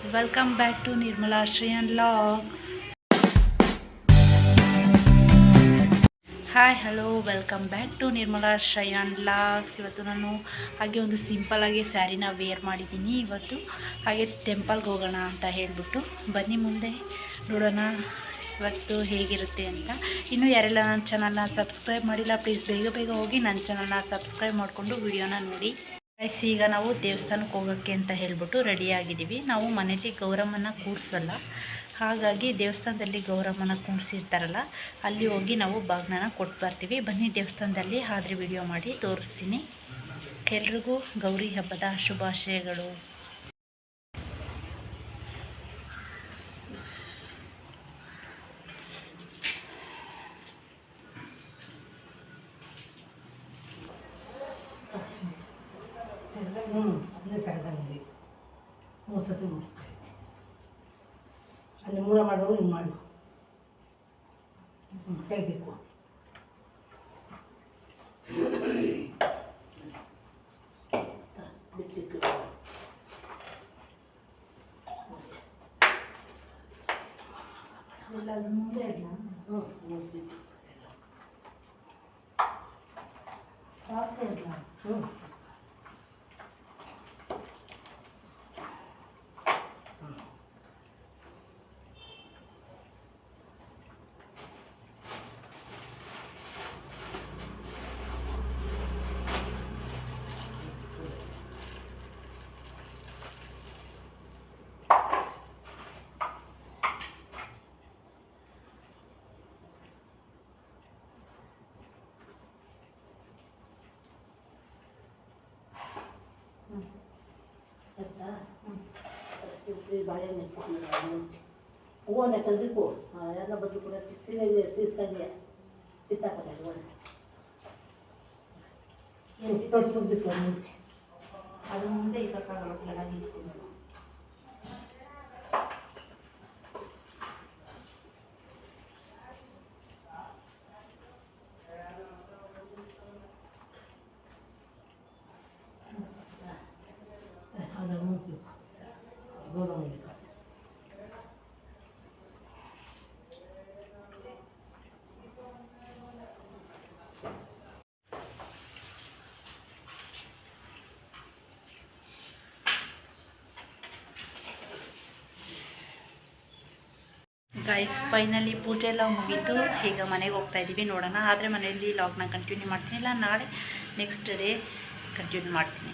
Welcome back to Nirmala Shreyan logs. Hi hello, welcome back to Nirmala Shreyan logs. ಇವತ್ತು ನಾನು ಹಾಗೆ ಒಂದು ಸಿಂಪಲ್ಲಾಗಿ ಸ್ಯಾರಿನ ವೇರ್ ಮಾಡಿದ್ದೀನಿ. ಇವತ್ತು ಹಾಗೆ ಟೆಂಪಲ್ಗೆ ಹೋಗೋಣ ಅಂತ ಹೇಳಿಬಿಟ್ಟು ಬನ್ನಿ ಮುಂದೆ ನೋಡೋಣ ಇವತ್ತು ಹೇಗಿರುತ್ತೆ ಅಂತ. ಇನ್ನೂ ಯಾರೆಲ್ಲ ನನ್ನ ಚಾನಲ್ನ ಸಬ್ಸ್ಕ್ರೈಬ್ ಮಾಡಿಲ್ಲ ಪ್ಲೀಸ್ ಬೇಗ ಬೇಗ ಹೋಗಿ ನನ್ನ ಚಾನಲ್ನ ಸಬ್ಸ್ಕ್ರೈಬ್ ಮಾಡಿಕೊಂಡು ವಿಡಿಯೋನ ನೋಡಿ. ಈಗ ನಾವು ದೇವಸ್ಥಾನಕ್ಕೆ ಹೋಗೋಕ್ಕೆ ಅಂತ ಹೇಳಿಬಿಟ್ಟು ರೆಡಿಯಾಗಿದ್ದೀವಿ. ನಾವು ಮನೇಲಿ ಗೌರಮ್ಮನ ಕೂರಿಸಲ್ಲ, ಹಾಗಾಗಿ ದೇವಸ್ಥಾನದಲ್ಲಿ ಗೌರಮ್ಮನ ಕೂರಿಸಿರ್ತಾರಲ್ಲ ಅಲ್ಲಿ ಹೋಗಿ ನಾವು ಬಾಗ್ನನ ಕೊಟ್ಟು ಬರ್ತೀವಿ. ಬನ್ನಿ ದೇವಸ್ಥಾನದಲ್ಲಿ ಆದರೆ ವಿಡಿಯೋ ಮಾಡಿ ತೋರಿಸ್ತೀನಿ. ಎಲ್ರಿಗೂ ಗೌರಿ ಹಬ್ಬದ ಶುಭಾಶಯಗಳು. ಅಲ್ಲೇ ಸರದಲ್ಲಿ 3 ಸತಿ ಮುಗಿಸ್ತಾ ಅಲ್ಲಿ ಮೂಲ ಮಾಡೋರು ಹಿಂಗೆ ಮಾಡು ಕೈಬೇಕು. ಬಿಚ್ಚಿಕ್ಕು ಎಲ್ಲ ಮುಂದೆ ಇಲ್ಲ. ಬಿಚ್ಚಿ ಆಯ್ತಾ? ಬಾಳೆಹಣ್ಣು ಹೂವನ್ನ ತಂದಿಕ್ಕು ಎಲ್ಲ ಬದಲು ಕೂಡ ಸೀರೆಗೆ ಸೀಸ್ಕೊಂಡೆ ಕಿತ್ತಾಕೊಂಡೆ ತೊಟ್ಟು ಕುಂದಿತ್ತು ಅದು ಮುಂದೆ ಇರೋಕ್ಕಾಗಲ್ಲ ಇಟ್ಕೊಂಡು ಗೈಸ್, ಫೈನಲಿ ಪೂಜೆ ಎಲ್ಲ ಮುಗೀತು. ಈಗ ಮನೆಗೆ ಹೋಗ್ತಾ ಇದ್ದೀವಿ. ನೋಡೋಣ, ಆದರೆ ಮನೆಯಲ್ಲಿ ಲಾಗ್ನ ಕಂಟಿನ್ಯೂ ಮಾಡ್ತೀನಿ, ಇಲ್ಲ ನಾಳೆ ನೆಕ್ಸ್ಟ್ ಡೇ ಕಂಟಿನ್ಯೂ ಮಾಡ್ತೀನಿ.